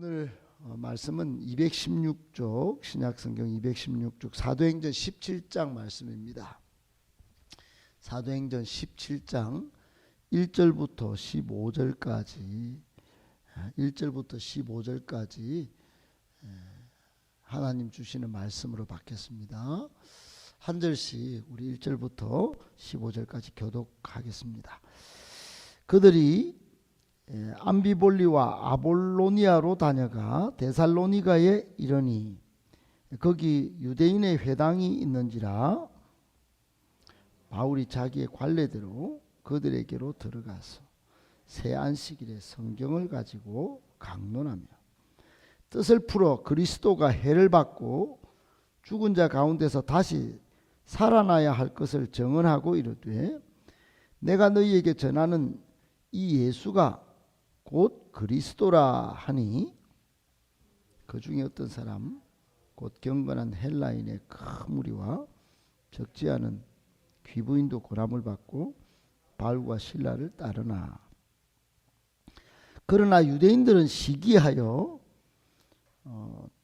오늘 말씀은 216쪽 신약성경 216쪽 사도행전 17장 말씀입니다. 사도행전 17장 1절부터 15절까지 하나님 주시는 말씀으로 받겠습니다. 한 절씩 우리 1절부터 15절까지 교독하겠습니다. 그들이 암비볼리와 아볼로니아로 다녀가 데살로니가에 이르니 거기 유대인의 회당이 있는지라 바울이 자기의 관례대로 그들에게로 들어가서 새 안식일에 성경을 가지고 강론하며 뜻을 풀어 그리스도가 해를 받고 죽은 자 가운데서 다시 살아나야 할 것을 증언하고 이르되 내가 너희에게 전하는 이 예수가 곧 그리스도라 하니 그 중에 어떤 사람 곧 경건한 헬라인의 큰 무리와 적지 않은 귀부인도 고람을 받고 바울과 실라를 따르나 그러나 유대인들은 시기하여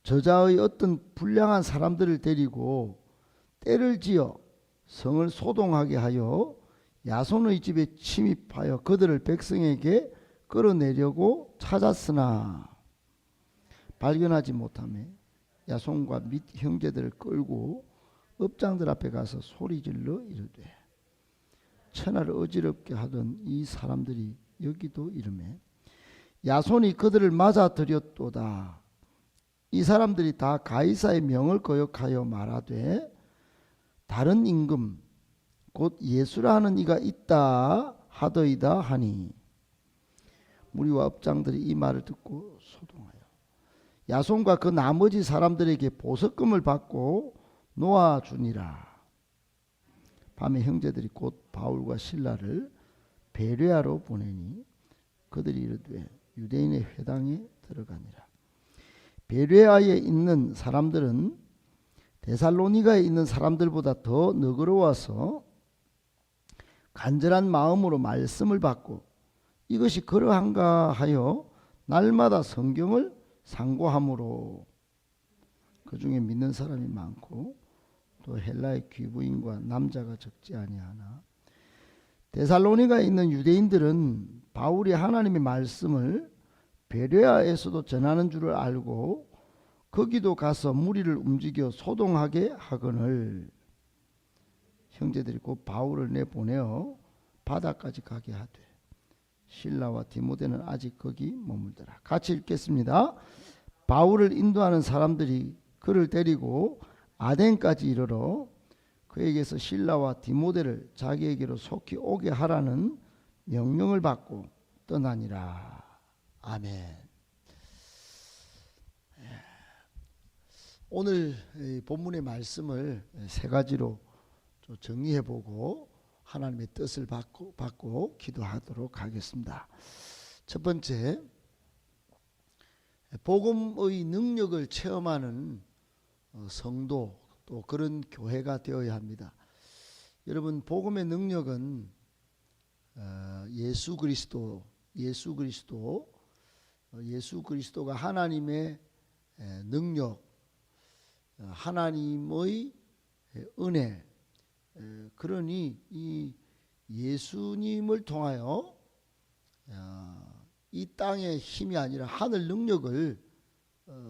저자의 어떤 불량한 사람들을 데리고 때를 지어 성을 소동하게 하여 야손의 집에 침입하여 그들을 백성에게 끌어내려고 찾았으나 발견하지 못하며 야손과 및 형제들을 끌고 업장들 앞에 가서 소리질러 이르되 천하를 어지럽게 하던 이 사람들이 여기도 이르매 야손이 그들을 맞아들였도다. 이 사람들이 다 가이사의 명을 거역하여 말하되 다른 임금 곧 예수라 하는 이가 있다 하더이다 하니 무리와 업장들이 이 말을 듣고 소동하여 야손과 그 나머지 사람들에게 보석금을 받고 놓아주니라. 밤에 형제들이 곧 바울과 실라를 베레아로 보내니 그들이 이르되 유대인의 회당에 들어가니라. 베레아에 있는 사람들은 데살로니가에 있는 사람들보다 더 너그러워서 간절한 마음으로 말씀을 받고 이것이 그러한가 하여 날마다 성경을 상고함으로 그 중에 믿는 사람이 많고 또 헬라의 귀부인과 남자가 적지 아니하나 데살로니가에 있는 유대인들은 바울이 하나님의 말씀을 베레아에서도 전하는 줄을 알고 거기도 가서 무리를 움직여 소동하게 하거늘 형제들이 곧 바울을 내보내어 바다까지 가게 하되 실라와 디모데는 아직 거기 머물더라. 같이 읽겠습니다. 바울을 인도하는 사람들이 그를 데리고 아덴까지 이르러 그에게서 실라와 디모데를 자기에게로 속히 오게 하라는 명령을 받고 떠나니라. 아멘. 오늘 본문의 말씀을 세 가지로 정리해보고 하나님의 뜻을 받고 기도하도록 하겠습니다. 첫 번째, 복음의 능력을 체험하는 성도 또 그런 교회가 되어야 합니다. 여러분, 복음의 능력은 예수 그리스도가 하나님의 능력, 하나님의 은혜, 그러니 이 예수님을 통하여 이 땅의 힘이 아니라 하늘 능력을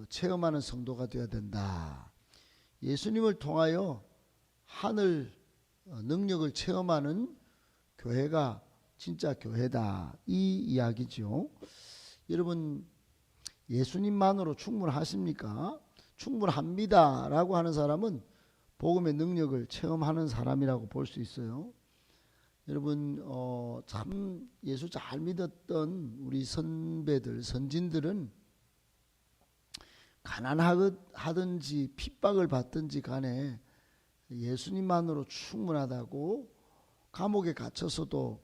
체험하는 성도가 되어야 된다. 예수님을 통하여 하늘 능력을 체험하는 교회가 진짜 교회다. 이 이야기죠. 여러분, 예수님만으로 충분하십니까? 충분합니다 라고 하는 사람은 복음의 능력을 체험하는 사람이라고 볼 수 있어요. 여러분, 참 예수 잘 믿었던 우리 선배들, 선진들은 가난하든지 핍박을 받든지 간에 예수님만으로 충분하다고 감옥에 갇혀서도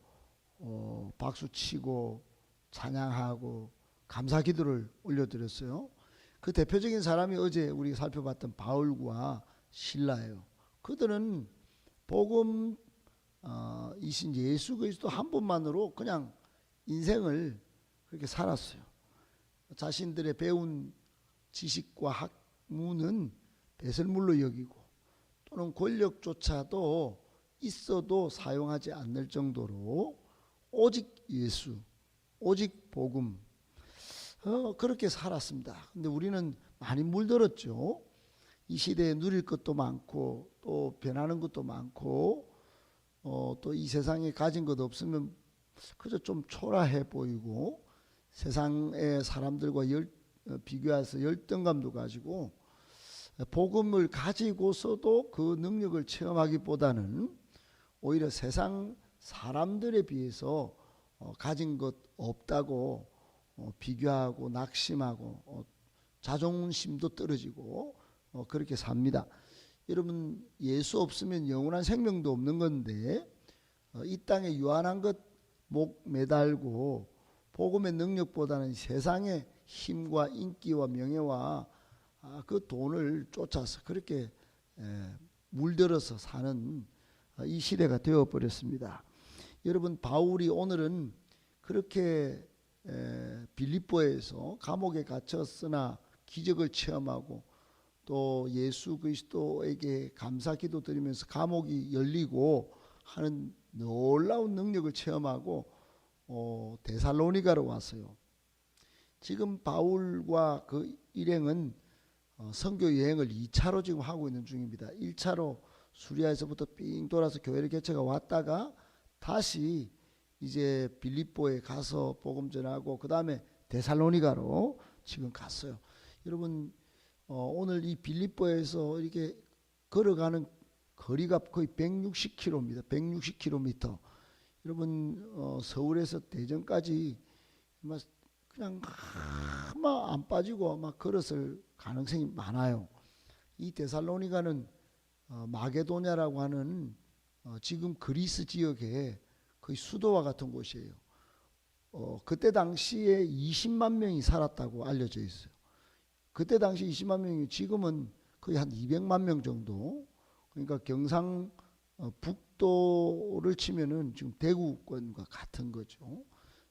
박수치고 찬양하고 감사기도를 올려드렸어요. 그 대표적인 사람이 어제 우리 살펴봤던 바울과 실라예요. 그들은 복음 이신 예수 그리스도 한 분만으로 그냥 인생을 그렇게 살았어요. 자신들의 배운 지식과 학문은 배설물로 여기고 또는 권력조차도 있어도 사용하지 않을 정도로 오직 예수, 오직 복음, 그렇게 살았습니다. 근데 우리는 많이 물들었죠. 이 시대에 누릴 것도 많고 또 변하는 것도 많고 또 이 세상에 가진 것 없으면 그저 좀 초라해 보이고 세상의 사람들과 비교해서 열등감도 가지고 복음을 가지고서도 그 능력을 체험하기보다는 오히려 세상 사람들에 비해서 가진 것 없다고 비교하고 낙심하고 자존심도 떨어지고 그렇게 삽니다. 여러분, 예수 없으면 영원한 생명도 없는 건데 이 땅에 유한한 것 목 매달고 복음의 능력보다는 세상의 힘과 인기와 명예와 그 돈을 쫓아서 그렇게 물들어서 사는 이 시대가 되어버렸습니다. 여러분, 바울이 오늘은 그렇게 빌립보에서 감옥에 갇혔으나 기적을 체험하고 또 예수 그리스도에게 감사 기도 드리면서 감옥이 열리고 하는 놀라운 능력을 체험하고 데살로니가로 왔어요. 지금 바울과 그 일행은 선교 여행을 2차로 지금 하고 있는 중입니다. 1차로 수리아에서부터 삥 돌아서 교회를 개척해 왔다가 다시 이제 빌립보에 가서 복음 전하고 그 다음에 데살로니가로 지금 갔어요. 여러분, 오늘 이 빌립보에서 이렇게 걸어가는 거리가 거의 160km입니다. 160km. 여러분, 서울에서 대전까지 그냥 막 안 빠지고 막 걸었을 가능성이 많아요. 이 데살로니가는 마게도냐라고 하는 지금 그리스 지역의 거의 수도와 같은 곳이에요. 그때 당시에 20만 명이 살았다고 알려져 있어요. 그때 당시 20만 명이 지금은 거의 한 200만 명 정도. 그러니까 경상북도를 치면은 지금 대구권과 같은 거죠.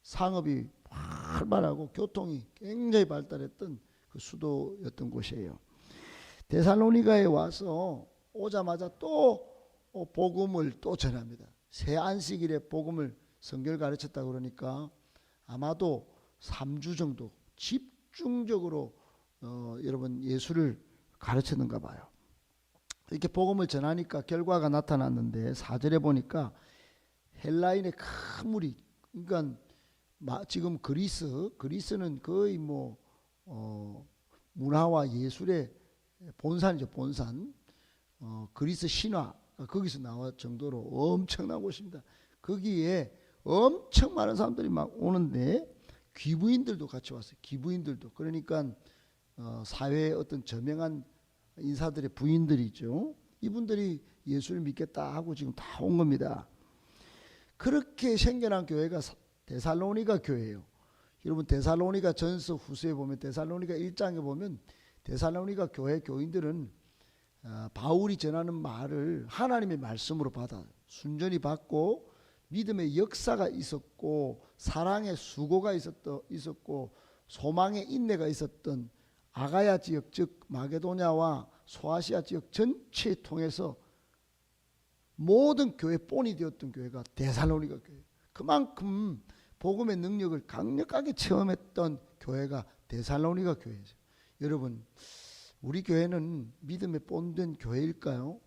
상업이 활발하고 교통이 굉장히 발달했던 그 수도였던 곳이에요. 데살로니가에 와서 오자마자 또 복음을 또 전합니다. 새 안식일에 복음을 성경을 가르쳤다 그러니까 아마도 3주 정도 집중적으로 여러분 예수를 가르쳤는가 봐요. 이렇게 복음을 전하니까 결과가 나타났는데 4절에 보니까 헬라인의 큰 무리, 그러니까 지금 그리스는 거의 문화와 예술의 본산이죠. 본산. 그리스 신화 거기서 나올 정도로 엄청난 곳입니다. 거기에 엄청 많은 사람들이 막 오는데 귀부인들도 같이 왔어요. 귀부인들도. 그러니까 사회의 어떤 저명한 인사들의 부인들이죠. 이분들이 예수를 믿겠다 하고 지금 다 온 겁니다. 그렇게 생겨난 교회가 데살로니가 교회예요. 여러분, 데살로니가 전서 후서에 보면 데살로니가 1장에 보면 데살로니가 교회 교인들은 바울이 전하는 말을 하나님의 말씀으로 받아 순전히 받고 믿음의 역사가 있었고 사랑의 수고가 있었고 소망의 인내가 있었던 아가야 지역 즉 마게도냐와 소아시아 지역 전체에 통해서 모든 교회 본이 되었던 교회가 데살로니가 교회. 그만큼 복음의 능력을 강력하게 체험했던 교회가 데살로니가 교회죠. 여러분, 우리 교회는 믿음의 본된 교회일까요?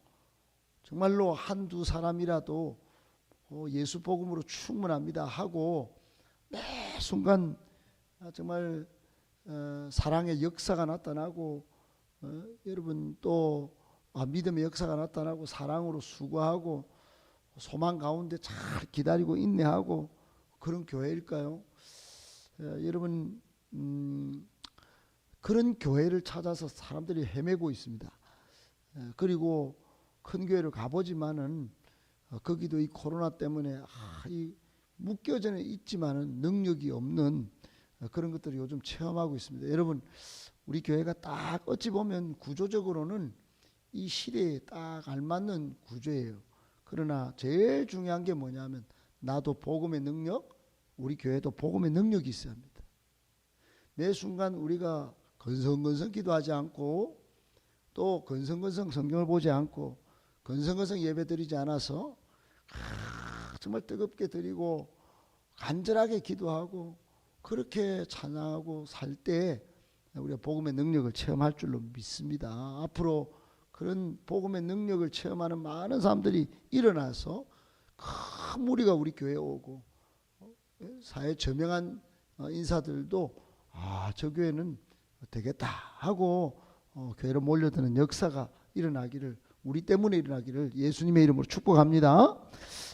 정말로 한두 사람이라도 예수 복음으로 충분합니다 하고 매 순간 정말 사랑의 역사가 나타나고 여러분 또 믿음의 역사가 나타나고 사랑으로 수고하고 소망 가운데 잘 기다리고 인내하고 그런 교회일까요? 여러분, 그런 교회를 찾아서 사람들이 헤매고 있습니다. 그리고 큰 교회를 가보지만은 거기도 이 코로나 때문에 이 묶여져 있지만은 능력이 없는 그런 것들을 요즘 체험하고 있습니다. 여러분, 우리 교회가 딱 어찌 보면 구조적으로는 이 시대에 딱 알맞는 구조예요. 그러나 제일 중요한 게 뭐냐면 나도 복음의 능력, 우리 교회도 복음의 능력이 있어야 합니다. 매 순간 우리가 건성건성 기도하지 않고 또 건성건성 성경을 보지 않고 건성건성 예배 드리지 않아서 정말 뜨겁게 드리고 간절하게 기도하고 그렇게 찬양하고 살 때 우리가 복음의 능력을 체험할 줄로 믿습니다. 앞으로 그런 복음의 능력을 체험하는 많은 사람들이 일어나서 큰 무리가 우리 교회에 오고 사회 저명한 인사들도 저 교회는 되겠다 하고 교회로 몰려드는 역사가 일어나기를, 우리 때문에 일어나기를 예수님의 이름으로 축복합니다.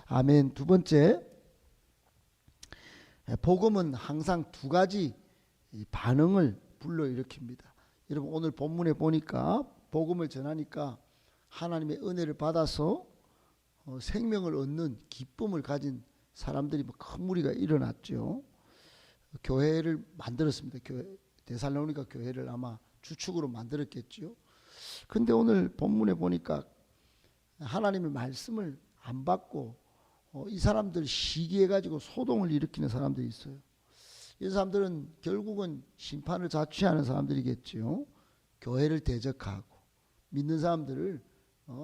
아멘. 두 번째, 복음은 항상 두 가지 반응을 불러일으킵니다. 여러분 오늘 본문에 보니까 복음을 전하니까 하나님의 은혜를 받아서 생명을 얻는 기쁨을 가진 사람들이 큰 무리가 일어났죠. 교회를 만들었습니다. 데살로니가 교회를 아마 주축으로 만들었겠죠. 근데 오늘 본문에 보니까 하나님의 말씀을 안 받고 이 사람들 시기해가지고 소동을 일으키는 사람들이 있어요. 이 사람들은 결국은 심판을 자취하는 사람들이겠죠. 교회를 대적하고 믿는 사람들을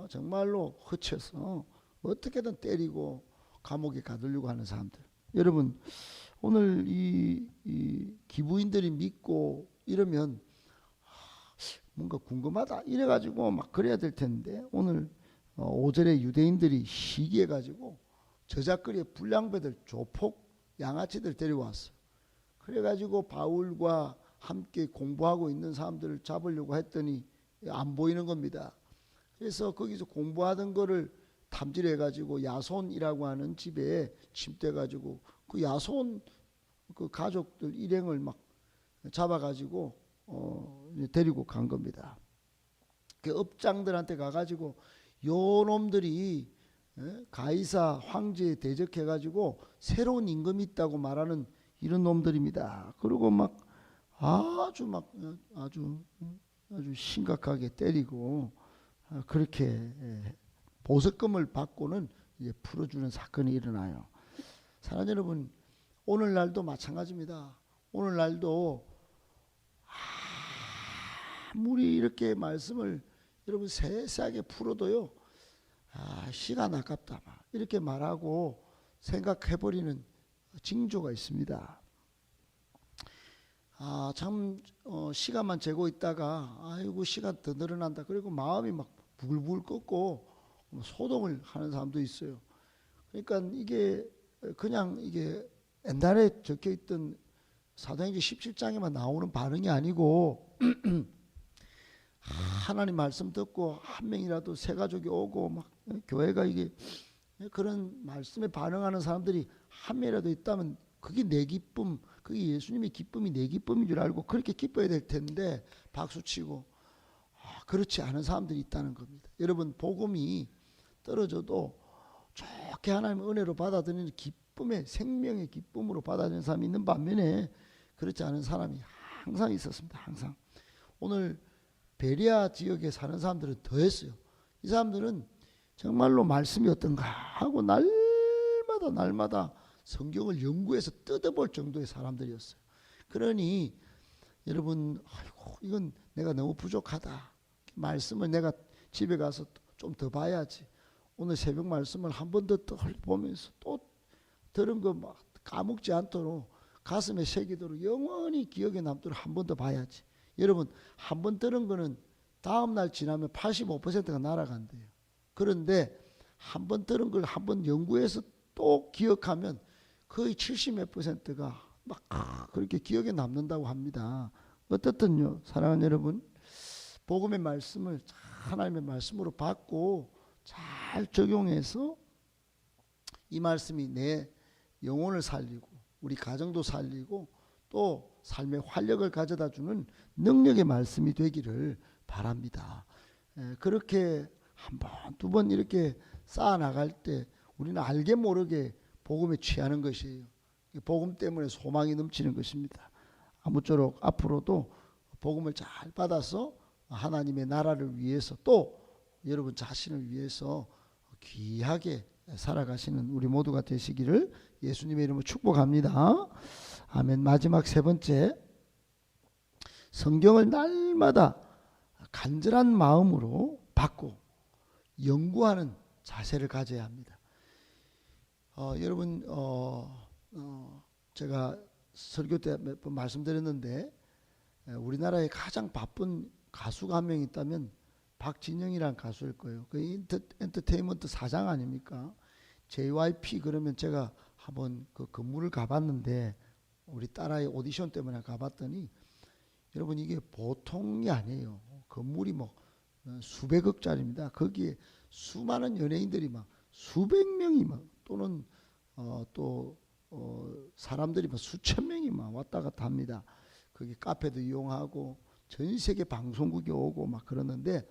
정말로 허쳐서 어떻게든 때리고 감옥에 가두려고 하는 사람들. 여러분 오늘 이 기부인들이 믿고 이러면 뭔가 궁금하다 이래가지고 막 그래야 될 텐데, 오늘 5절에 유대인들이 시기해가지고 저작거리에 불량배들, 조폭, 양아치들 데려왔어. 그래가지고 바울과 함께 공부하고 있는 사람들을 잡으려고 했더니 안 보이는 겁니다. 그래서 거기서 공부하던 거를 탐지해가지고 야손이라고 하는 집에 침대가지고 그 야손 그 가족들 일행을 막 잡아가지고 데리고 간 겁니다. 그 업장들한테 가가지고 요 놈들이 가이사 황제에 대적해가지고 새로운 임금이 있다고 말하는 이런 놈들입니다. 그리고 막 아주 심각하게 때리고 그렇게 보석금을 받고는 이제 풀어주는 사건이 일어나요. 사랑하는 여러분, 오늘날도 마찬가지입니다. 오늘날도 아무리 이렇게 말씀을 여러분 세세하게 풀어도요, 시간 아깝다 이렇게 말하고 생각해버리는 징조가 있습니다. 참 시간만 재고 있다가 아이고 시간 더 늘어난다 그리고 마음이 막 부글부글 끓고 소동을 하는 사람도 있어요. 그러니까 이게 그냥 이게 옛날에 적혀있던 사도행전 17장에만 나오는 반응이 아니고 하나님 말씀 듣고 한 명이라도 새 가족이 오고 막 교회가 이게 그런 말씀에 반응하는 사람들이 한 명이라도 있다면 그게 내 기쁨, 그게 예수님의 기쁨이 내 기쁨인 줄 알고 그렇게 기뻐야 될 텐데 박수치고 그렇지 않은 사람들이 있다는 겁니다. 여러분 복음이 떨어져도 좋게 하나님의 은혜로 받아들이는 기쁨의 생명의 기쁨으로 받아들이는 사람이 있는 반면에 그렇지 않은 사람이 항상 있었습니다. 항상. 오늘 베리아 지역에 사는 사람들은 더했어요. 이 사람들은 정말로 말씀이 어떤가 하고 날마다 성경을 연구해서 뜯어볼 정도의 사람들이었어요. 그러니 여러분 아이고 이건 내가 너무 부족하다. 말씀을 내가 집에 가서 좀 더 봐야지. 오늘 새벽 말씀을 한 번 더 보면서 또 들은 거 막 까먹지 않도록 가슴에 새기도록 영원히 기억에 남도록 한 번 더 봐야지. 여러분 한 번 들은 거는 다음 날 지나면 85%가 날아간대요. 그런데 한 번 들은 걸 한 번 연구해서 또 기억하면 거의 70몇 %가 막 그렇게 기억에 남는다고 합니다. 어떻든요 사랑하는 여러분, 복음의 말씀을 하나님의 말씀으로 받고 잘 적용해서 이 말씀이 내 영혼을 살리고 우리 가정도 살리고 또 삶의 활력을 가져다 주는 능력의 말씀이 되기를 바랍니다. 그렇게 한 번, 두 번 이렇게 쌓아 나갈 때 우리는 알게 모르게 복음에 취하는 것이에요. 복음 때문에 소망이 넘치는 것입니다. 아무쪼록 앞으로도 복음을 잘 받아서 하나님의 나라를 위해서 또 여러분 자신을 위해서 귀하게 살아가시는 우리 모두가 되시기를 예수님의 이름으로 축복합니다. 아멘. 마지막 세 번째, 성경을 날마다 간절한 마음으로 받고 연구하는 자세를 가져야 합니다. 여러분 제가 설교 때 몇 번 말씀드렸는데 우리나라에 가장 바쁜 가수가 한 명 있다면 박진영이라는 가수일 거예요. 그 엔터테인먼트 사장 아닙니까? JYP 그러면 제가 한번 그 근무를 가봤는데 우리 딸아이 오디션 때문에 가봤더니 여러분 이게 보통이 아니에요. 건물이 뭐 수백억짜리입니다. 거기에 수많은 연예인들이 막 수백 명이 막 또는 또 사람들이 막 수천 명이 막 왔다 갔다 합니다. 거기 카페도 이용하고 전 세계 방송국이 오고 막 그러는데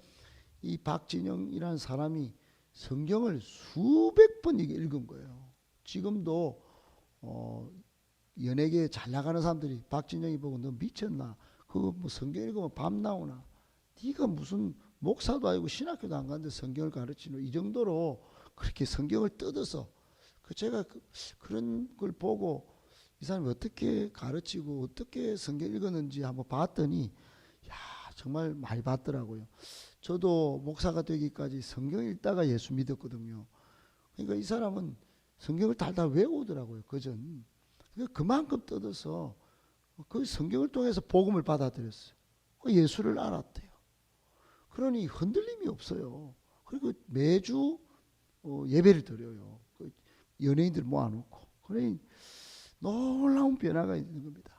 이 박진영이라는 사람이 성경을 수백 번 읽은 거예요. 지금도 연예계에 잘 나가는 사람들이 박진영이 보고 너 미쳤나? 그거 뭐 성경 읽으면 밤 나오나? 네가 무슨 목사도 아니고 신학교도 안 갔는데 성경을 가르치노? 이 정도로 그렇게 성경을 뜯어서 제가 그런 걸 보고 이 사람이 어떻게 가르치고 어떻게 성경 읽었는지 한번 봤더니 야 정말 많이 봤더라고요. 저도 목사가 되기까지 성경 읽다가 예수 믿었거든요. 그러니까 이 사람은 성경을 달달 외우더라고요. 그전 그만큼 뜯어서 그 성경을 통해서 복음을 받아들였어요. 예수를 알았대요. 그러니 흔들림이 없어요. 그리고 매주 예배를 드려요. 연예인들 모아놓고. 그러니 놀라운 변화가 있는 겁니다.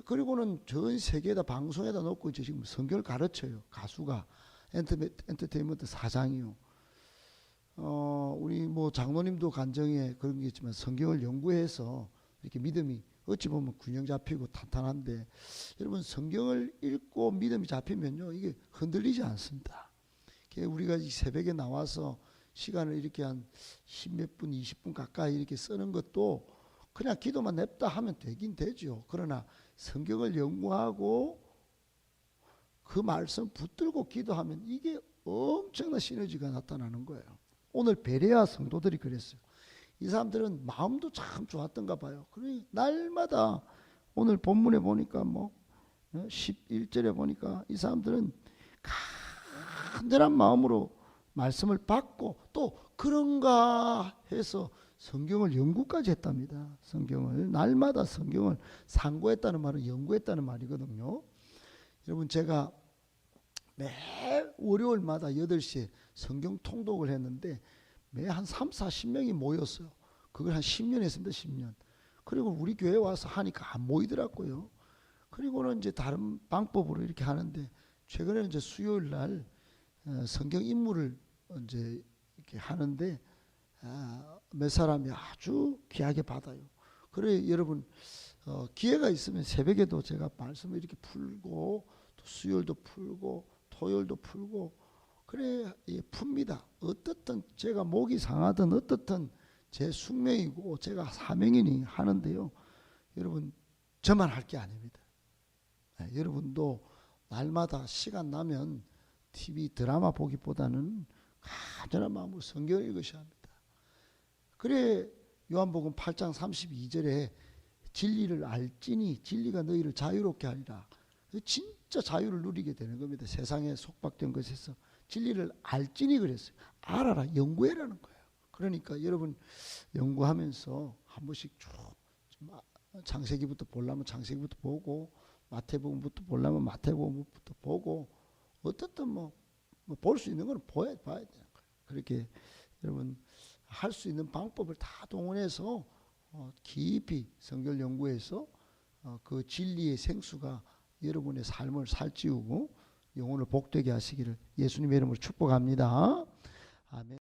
그리고는 전 세계에다 방송에다 놓고 이제 지금 성경을 가르쳐요. 가수가 엔터테인먼트 사장이요. 우리 뭐 장로님도 간증에 그런 게 있지만 성경을 연구해서 이렇게 믿음이 어찌 보면 균형 잡히고 탄탄한데 여러분 성경을 읽고 믿음이 잡히면요 이게 흔들리지 않습니다. 우리가 이 새벽에 나와서 시간을 이렇게 한 10몇 분, 20분 가까이 이렇게 쓰는 것도 그냥 기도만 냅다 하면 되긴 되죠. 그러나 성경을 연구하고 그 말씀 붙들고 기도하면 이게 엄청난 시너지가 나타나는 거예요. 오늘 베레아 성도들이 그랬어요. 이 사람들은 마음도 참 좋았던가 봐요. 그러니 날마다 오늘 본문에 보니까 뭐 11절에 보니까 이 사람들은 간절한 마음으로 말씀을 받고 또 그런가 해서 성경을 연구까지 했답니다. 성경을 날마다 성경을 상고했다는 말은 연구했다는 말이거든요. 여러분 제가 매 월요일마다 8시에 성경 통독을 했는데 매 한 3, 40명이 모였어요. 그걸 한 10년 했습니다. 10년. 그리고 우리 교회 와서 하니까 안 모이더라고요. 그리고는 이제 다른 방법으로 이렇게 하는데 최근에 이제 수요일 날 성경 인물을 이제 이렇게 하는데 몇 사람이 아주 귀하게 받아요. 그래 여러분 기회가 있으면 새벽에도 제가 말씀을 이렇게 풀고 또 수요일도 풀고 토요일도 풀고 그래 풉니다. 어떻든 제가 목이 상하든 어떻든 제 숙명이고 제가 사명이니 하는데요. 여러분 저만 할 게 아닙니다. 여러분도 날마다 시간 나면 TV 드라마 보기보다는 간절한 마음으로 성경을 읽으셔야 합니다. 그래 요한복음 8장 32절에 진리를 알지니 진리가 너희를 자유롭게 하리라. 진짜 자유를 누리게 되는 겁니다. 세상에 속박된 것에서 진리를 알지니 그랬어요. 알아라 연구해라는 거예요. 그러니까 여러분 연구하면서 한 번씩 쭉 창세기부터 보려면 창세기부터 보고 마태복음부터 보려면 마태복음부터 보고 어떻든 뭐 볼 수 있는 건 봐야 되는 거예요. 그렇게 여러분 할 수 있는 방법을 다 동원해서 깊이 성경 연구해서 그 진리의 생수가 여러분의 삶을 살찌우고 영혼을 복되게 하시기를 예수님의 이름으로 축복합니다. 아멘.